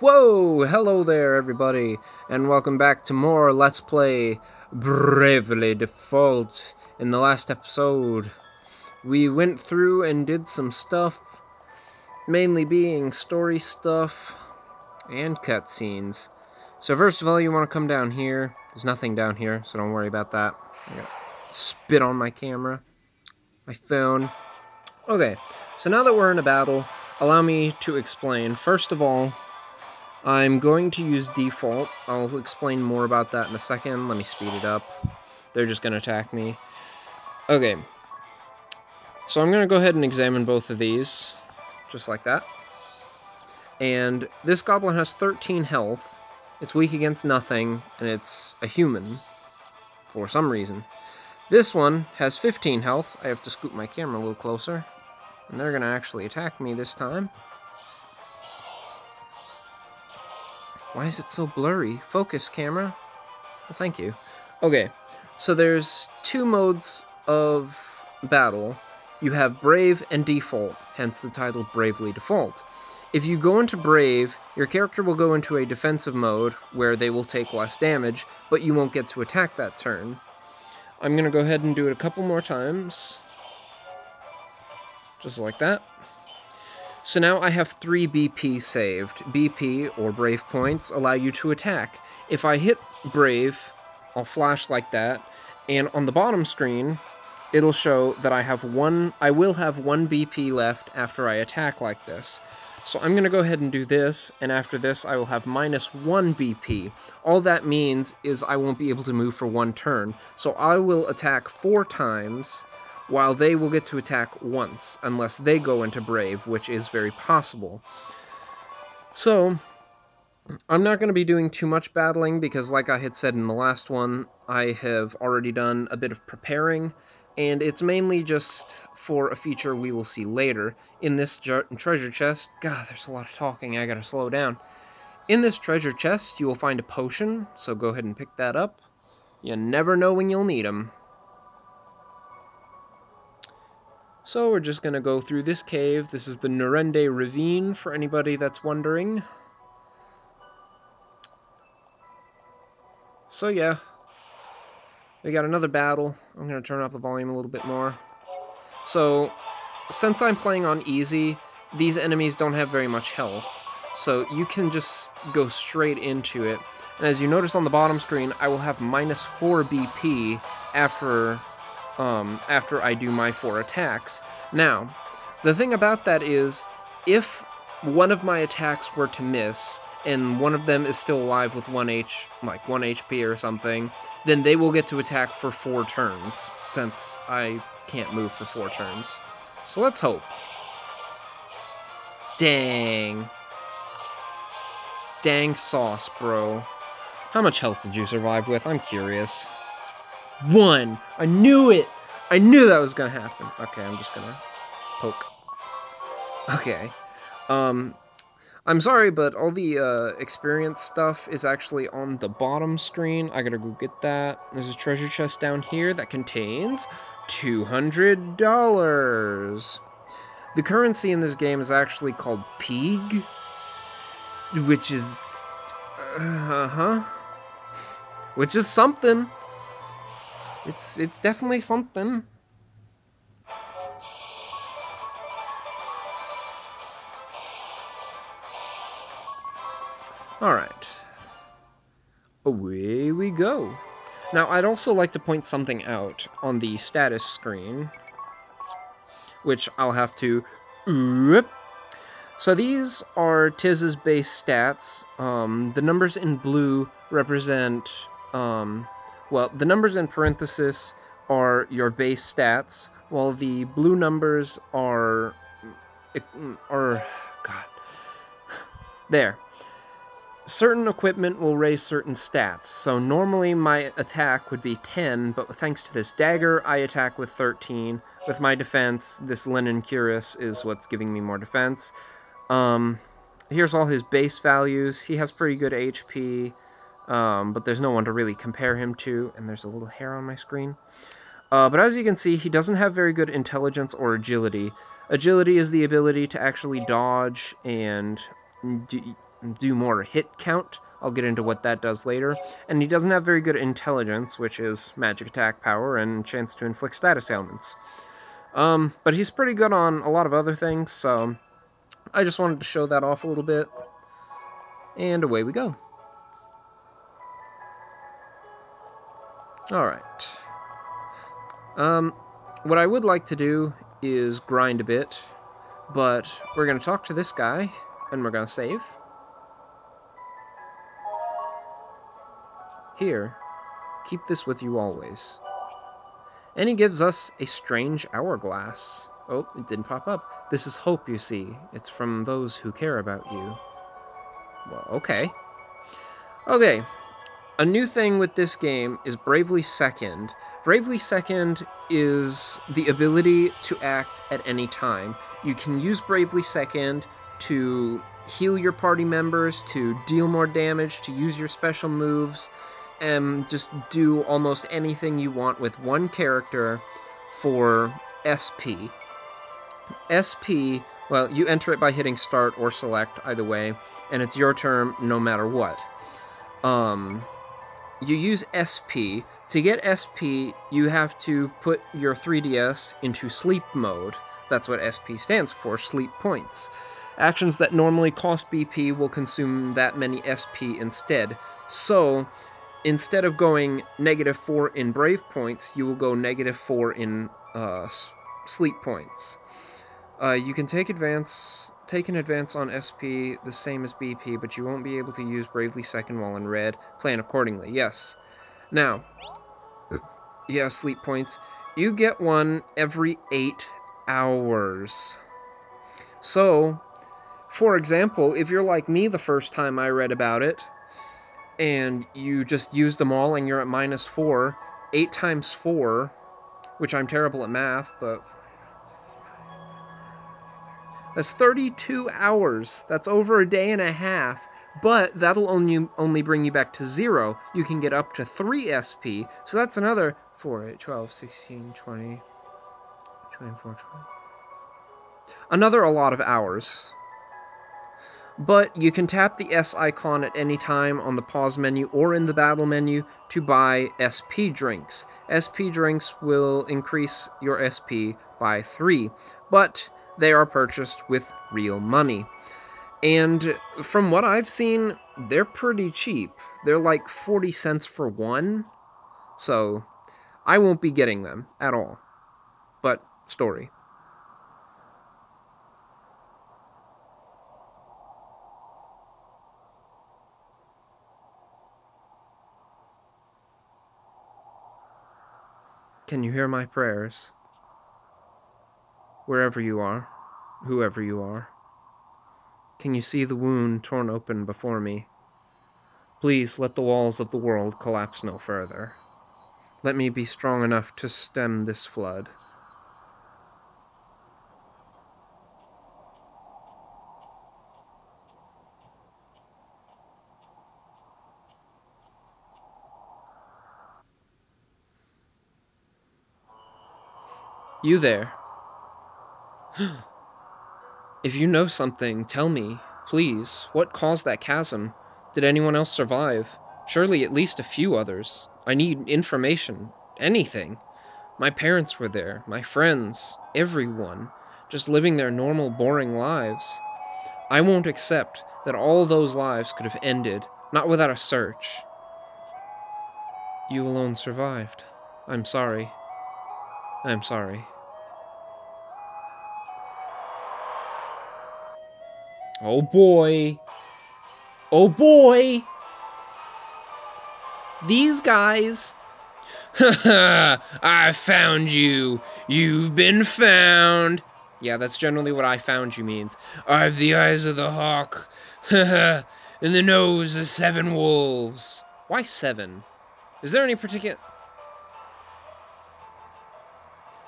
Whoa! Hello there, everybody, and welcome back to more Let's Play Bravely Default. In the last episode, we went through and did some stuff, mainly being story stuff and cutscenes. So first of all, you want to come down here. There's nothing down here, so don't worry about that. I got spit on my camera, my phone. Okay, so now that we're in a battle, allow me to explain. First of all, I'm going to use default. I'll explain more about that in a second. Let me speed it up. They're just going to attack me. Okay. So I'm going to go ahead and examine both of these. Just like that. And this goblin has 13 health. It's weak against nothing. And it's a human. For some reason. This one has 15 health. I have to scoot my camera a little closer. And they're going to actually attack me this time. Why is it so blurry? Focus, camera. Well, thank you. Okay, so there's two modes of battle. You have Brave and Default, hence the title Bravely Default. If you go into Brave, your character will go into a defensive mode, where they will take less damage, but you won't get to attack that turn. I'm going to go ahead and do it a couple more times. Just like that. So now I have 3 BP saved. BP, or Brave points, allow you to attack. If I hit Brave, I'll flash like that, and on the bottom screen, it'll show that I will have 1 BP left after I attack like this. So I'm going to go ahead and do this, and after this I will have -1 BP. All that means is I won't be able to move for 1 turn. So I will attack 4 times, while they will get to attack once, unless they go into Brave, which is very possible. So, I'm not going to be doing too much battling, because like I had said in the last one, I have already done a bit of preparing, and it's mainly just for a feature we will see later. In this treasure chest, God, there's a lot of talking, I gotta slow down. In this treasure chest, you will find a potion, so go ahead and pick that up. You never know when you'll need them. So we're just going to go through this cave. This is the Norende Ravine, for anybody that's wondering. So yeah, we got another battle. I'm going to turn up the volume a little bit more. So, since I'm playing on easy, these enemies don't have very much health. So you can just go straight into it. And as you notice on the bottom screen, I will have -4 BP after I do my 4 attacks. Now, the thing about that is, if one of my attacks were to miss, and one of them is still alive with 1 HP or something, then they will get to attack for 4 turns, since I can't move for 4 turns. So let's hope. Dang. Dang sauce, bro. How much health did you survive with? I'm curious. 1! I knew it! I knew that was gonna happen. Okay, I'm just gonna poke. Okay. I'm sorry, but all the experience stuff is actually on the bottom screen. I gotta go get that. There's a treasure chest down here that contains $200. The currency in this game is actually called Peeg, which is... which is something. It's definitely something. Alright. Away we go. Now, I'd also like to point something out on the status screen, which I'll have to... So these are Tiz's base stats. The numbers in blue represent... well, the numbers in parenthesis are your base stats, while the blue numbers are... God. There. Certain equipment will raise certain stats, so normally my attack would be 10, but thanks to this dagger, I attack with 13. With my defense, this linen cuirass is what's giving me more defense. Here's all his base values. He has pretty good HP, but there's no one to really compare him to, and there's a little hair on my screen. But as you can see, he doesn't have very good intelligence or agility. Agility is the ability to actually dodge and do more hit count. I'll get into what that does later. And he doesn't have very good intelligence, which is magic attack power and chance to inflict status ailments. But he's pretty good on a lot of other things, so I just wanted to show that off a little bit. And away we go. Alright. What I would like to do is grind a bit, but we're going to talk to this guy, and we're going to save. Here, keep this with you always. And he gives us a strange hourglass. Oh, it didn't pop up. This is hope, you see. It's from those who care about you. Well, okay. Okay, a new thing with this game is Bravely Second. Bravely Second is the ability to act at any time. You can use Bravely Second to heal your party members, to deal more damage, to use your special moves, and just do almost anything you want with one character for SP. SP, well, you enter it by hitting start or select, either way, and it's your turn no matter what. You use SP. To get SP, you have to put your 3DS into sleep mode. That's what SP stands for, sleep points. Actions that normally cost BP will consume that many SP instead. So, instead of going -4 in Brave points, you will go -4 in sleep points. You can take an advance on SP the same as BP, but you won't be able to use Bravely Second while in red. Plan accordingly, yes. Now, yeah, sleep points. You get one every 8 hours. So, for example, if you're like me the first time I read about it, and you just used them all and you're at -4, 8 times 4, which I'm terrible at math, but that's 32 hours. That's over a day and a half. But that'll only bring you back to 0. You can get up to 3 SP. So that's another 4, 8, 12, 16, 20, 24, 20. Another a lot of hours. But you can tap the S icon at any time on the pause menu or in the battle menu to buy SP drinks. SP drinks will increase your SP by 3. But they are purchased with real money. And from what I've seen, they're pretty cheap. They're like 40 cents for one. So, I won't be getting them at all. But, story. Can you hear my prayers? Wherever you are, whoever you are. Can you see the wound torn open before me? Please let the walls of the world collapse no further. Let me be strong enough to stem this flood. You there. If you know something, tell me, please. What caused that chasm? Did anyone else survive? Surely at least a few others. I need information. Anything. My parents were there, my friends, everyone, just living their normal, boring lives. I won't accept that all those lives could have ended, not without a search. You alone survived. I'm sorry. I'm sorry. Oh boy. Oh boy. These guys. Haha, I found you. You've been found. Yeah, that's generally what I found you means. I've the eyes of the hawk. Haha, and the nose of 7 wolves. Why 7? Is there any particular...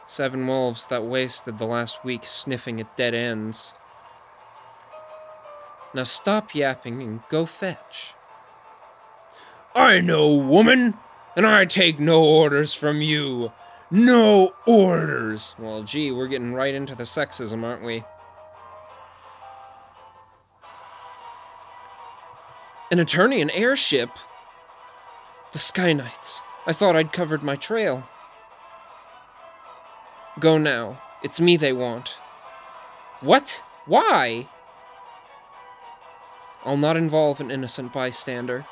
7 wolves that wasted the last week sniffing at dead ends. Now stop yapping and go fetch. I know, woman, and I take no orders from you. No orders. Well, gee, we're getting right into the sexism, aren't we? An Eternian airship? The Sky Knights. I thought I'd covered my trail. Go now. It's me they want. What? Why? I'll not involve an innocent bystander.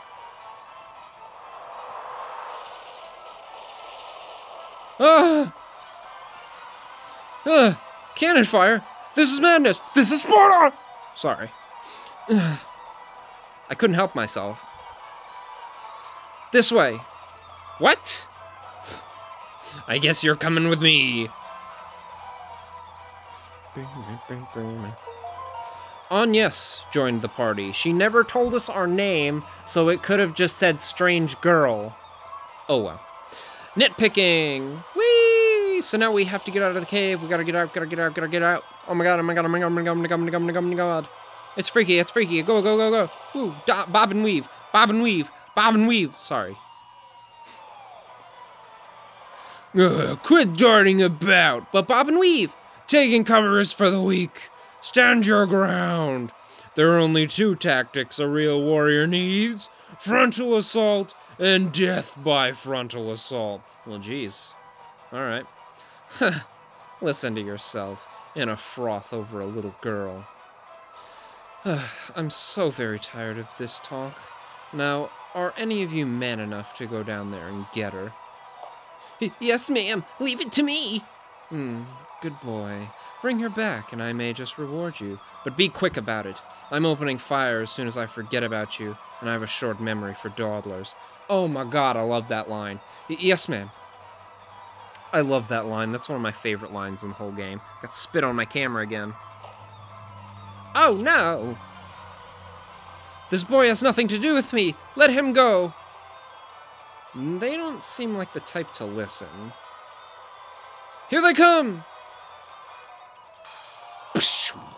Ah! Cannon fire! This is madness! This is Sparta! Sorry. I couldn't help myself. This way. What? I guess you're coming with me. Agnes joined the party. She never told us our name, so it could have just said strange girl. Oh well. Nitpicking! Whee! So now we have to get out of the cave. We gotta get out, gotta get out. Oh my god, oh my god, oh my god, oh my god, oh my god, oh my god, oh my god. It's freaky, it's freaky. Go, go, go, go. Ooh, bob and weave, bob and weave, bob and weave. Sorry. Quit darting about, but bob and weave. Taking cover is for the weak. Stand your ground. There are only two tactics a real warrior needs. Frontal assault and death by frontal assault. Well, geez. Alright. Listen to yourself. In a froth over a little girl. I'm so very tired of this talk. Now, are any of you man enough to go down there and get her? Yes, ma'am. Leave it to me. Good boy. Bring her back, and I may just reward you. But be quick about it. I'm opening fire as soon as I forget about you, and I have a short memory for dawdlers. Oh my god, I love that line. Yes, ma'am. I love that line. That's one of my favorite lines in the whole game. Got spit on my camera again. Oh, no! This boy has nothing to do with me! Let him go! They don't seem like the type to listen. Here they come!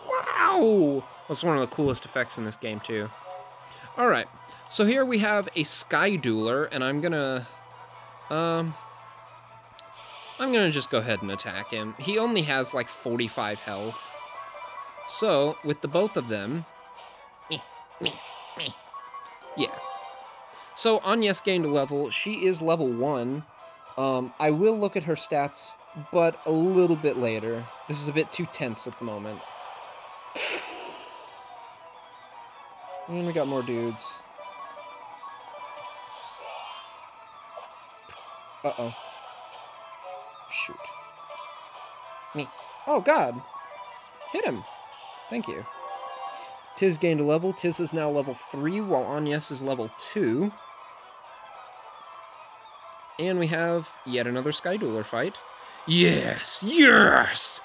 Wow! That's one of the coolest effects in this game, too. Alright, so here we have a Sky Dueler, and I'm gonna just go ahead and attack him. He only has, like, 45 health. So, with the both of them... Yeah. So, Agnes gained a level. She is level 1. I will look at her stats, but a little bit later. This is a bit too tense at the moment. And we got more dudes. Uh-oh. Shoot. Me. Oh, God. Hit him. Thank you. Tiz gained a level. Tiz is now level 3, while Agnes is level 2. And we have yet another Sky Dueler fight. Yes! Yes!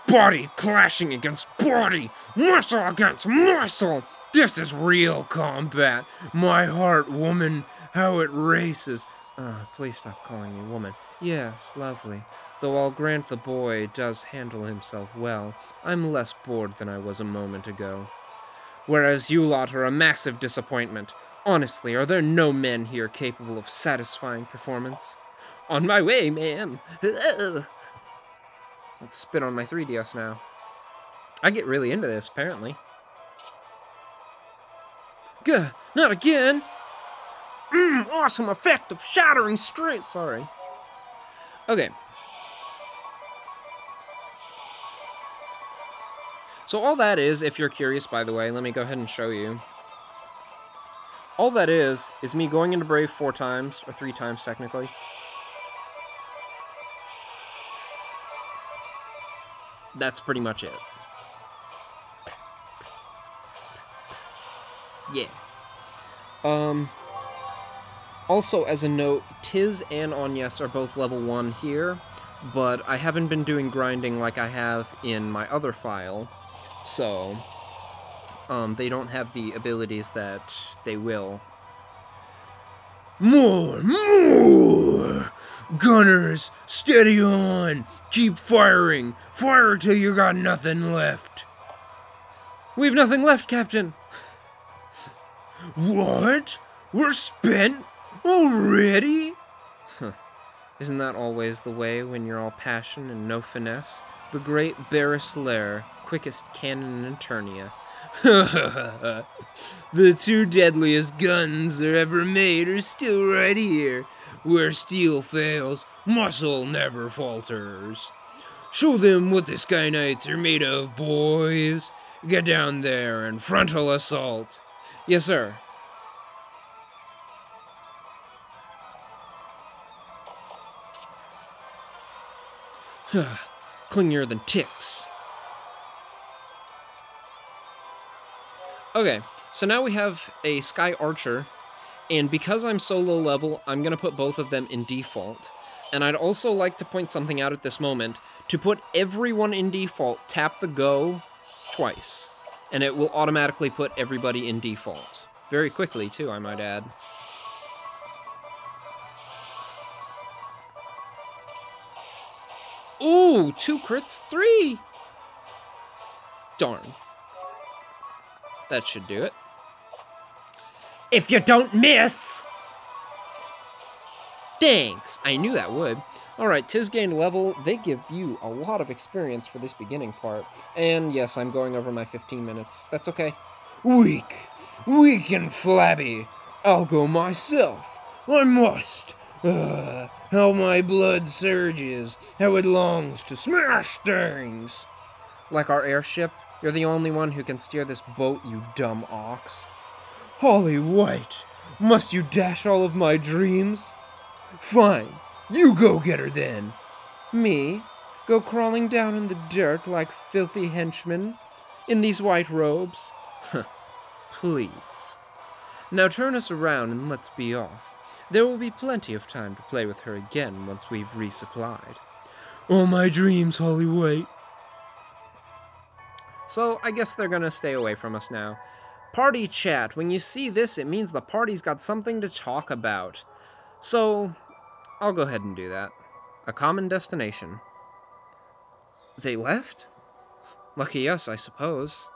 Body clashing against body! Muscle against muscle! This is real combat! My heart, woman, how it races! Please stop calling me woman. Yes, lovely. Though I'll grant the boy does handle himself well, I'm less bored than I was a moment ago. Whereas you lot are a massive disappointment. Honestly, are there no men here capable of satisfying performance? On my way, ma'am. Let's spit on my 3DS now. I get really into this, apparently. Gah, not again! Awesome effect of shattering strength. Sorry. Okay. So all that is, if you're curious, by the way, let me go ahead and show you. All that is me going into Brave 4 times, or 3 times technically. That's pretty much it. Yeah. Also, as a note, Tiz and Agnes are both level 1 here, but I haven't been doing grinding like I have in my other file, so they don't have the abilities that they will. More! Gunners, steady on! Keep firing! Fire till you got nothing left! We've nothing left, Captain! What? We're spent? Already? Isn't that always the way when you're all passion and no finesse? The great Barris Lair, quickest cannon in Eternia. The two deadliest guns there ever made are still right here. Where steel fails, muscle never falters. Show them what the Sky Knights are made of, boys. Get down there and frontal assault. Yes, sir. Clingier than ticks. Okay, so now we have a Sky Archer, and because I'm so low level, I'm going to put both of them in default. And I'd also like to point something out at this moment. To put everyone in default, tap the go twice, and it will automatically put everybody in default. Very quickly, too, I might add. Ooh, 2 crits, 3! Darn. That should do it. If you don't miss! Thanks! I knew that would. Alright, Tiz gained level. They give you a lot of experience for this beginning part. And yes, I'm going over my 15 minutes. That's okay. Weak and flabby. I'll go myself. I must. How my blood surges. How it longs to smash things. Like our airship, you're the only one who can steer this boat, you dumb ox. Holly White, must you dash all of my dreams? Fine, you go get her then. Me? Go crawling down in the dirt like filthy henchmen? In these white robes? Please. Now turn us around and let's be off. There will be plenty of time to play with her again once we've resupplied. All my dreams, Holly White. So, I guess they're gonna stay away from us now. Party chat. When you see this, it means the party's got something to talk about. So, I'll go ahead and do that. A common destination. They left? Lucky us, I suppose.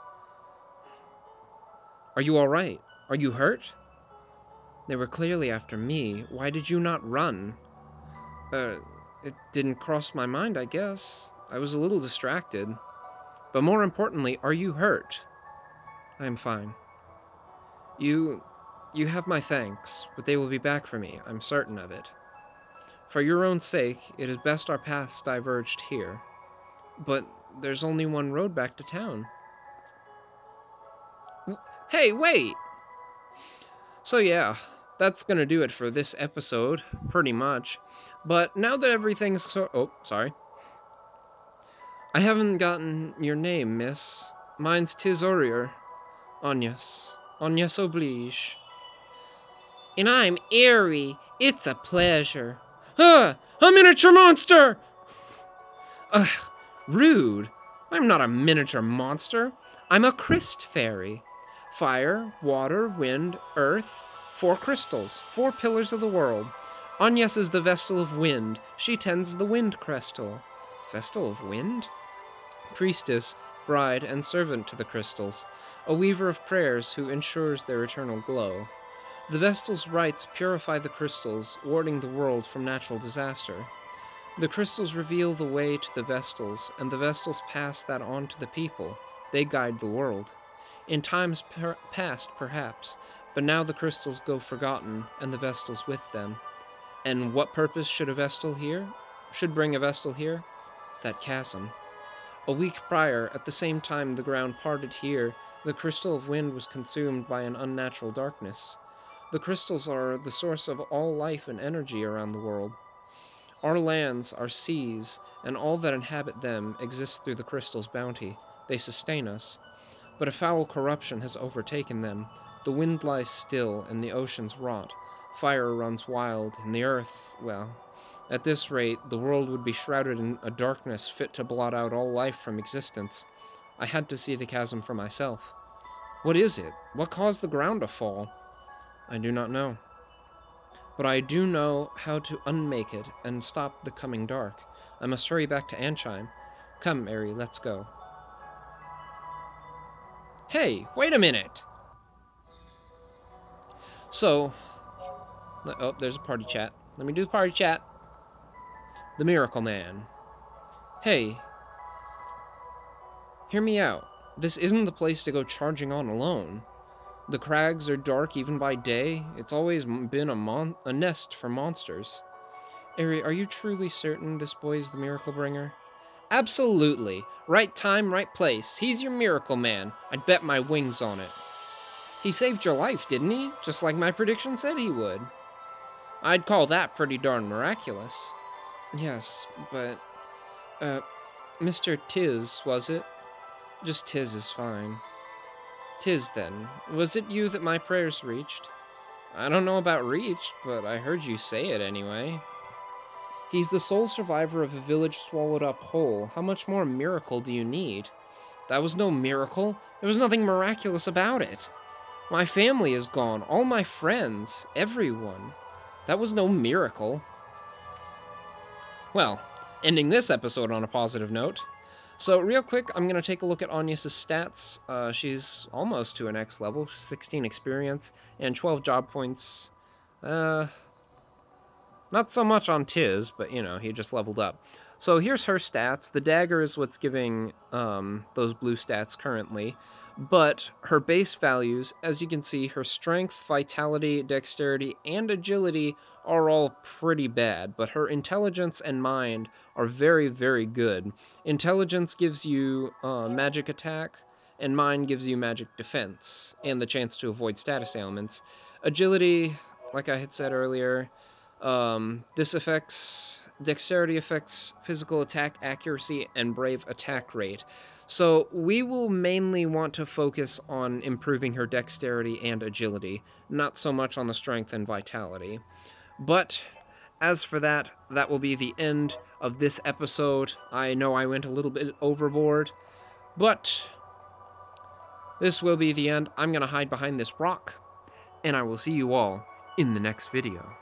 Are you alright? Are you hurt? They were clearly after me. Why did you not run? It didn't cross my mind, I guess. I was a little distracted. But more importantly, are you hurt? I am fine. You have my thanks, but they will be back for me, I'm certain of it. For your own sake, it is best our paths diverged here. But there's only one road back to town. Hey, wait! So yeah, that's gonna do it for this episode, pretty much. But now that everything's oh, sorry. I haven't gotten your name, miss. Mine's Tiz Orier. Agnes oblige. And I'm Airy. It's a pleasure. A miniature monster! Ugh, rude. I'm not a miniature monster. I'm a Christ fairy. Fire, water, wind, earth, 4 crystals, 4 pillars of the world. Agnes is the Vestal of Wind. She tends the Wind Crystal. Vestal of Wind? Priestess, bride, and servant to the crystals. A weaver of prayers who ensures their eternal glow. The Vestal's rites purify the crystals, warding the world from natural disaster. The crystals reveal the way to the Vestals, and the Vestals pass that on to the people. They guide the world. In times past, perhaps, but now the crystals go forgotten, and the Vestals with them. And what purpose should bring a Vestal here? That chasm. A week prior, at the same time the ground parted here, the crystal of wind was consumed by an unnatural darkness. The crystals are the source of all life and energy around the world. Our lands, our seas, and all that inhabit them exist through the crystal's bounty. They sustain us. But a foul corruption has overtaken them. The wind lies still, and the oceans rot. Fire runs wild, and the earth, well, at this rate, the world would be shrouded in a darkness fit to blot out all life from existence. I had to see the chasm for myself. What is it? What caused the ground to fall? I do not know. But I do know how to unmake it and stop the coming dark. I must hurry back to Ansheim. Come, Mary, let's go. Hey, wait a minute! So, oh, there's a party chat. Let me do the party chat. The Miracle Man. Hey, hear me out. This isn't the place to go charging on alone. The crags are dark even by day. It's always been a nest for monsters. Eri, are you truly certain this boy is the Miracle Bringer? Absolutely. Right time, right place. He's your miracle man. I'd bet my wings on it. He saved your life, didn't he? Just like my prediction said he would. I'd call that pretty darn miraculous. Yes, but... Mr. Tiz, was it? Just Tiz is fine. Tiz, then. Was it you that my prayers reached? I don't know about reached, but I heard you say it anyway. He's the sole survivor of a village swallowed up whole. How much more miracle do you need? That was no miracle. There was nothing miraculous about it. My family is gone. All my friends. Everyone. That was no miracle. Well, ending this episode on a positive note. So real quick, I'm going to take a look at Anya's stats. She's almost to an X level, 16 experience, and 12 job points. Not so much on Tiz, but, you know, he just leveled up. So here's her stats. The dagger is what's giving those blue stats currently. But her base values, as you can see, her strength, vitality, dexterity, and agility are all pretty bad. But her intelligence and mind are very, very good. Intelligence gives you magic attack, and mind gives you magic defense, and the chance to avoid status ailments. Agility, like I had said earlier... this affects dexterity, affects physical attack accuracy, and brave attack rate. So we will mainly want to focus on improving her dexterity and agility, not so much on the strength and vitality. But as for that, that will be the end of this episode. I know I went a little bit overboard, but this will be the end. I'm going to hide behind this rock, and I will see you all in the next video.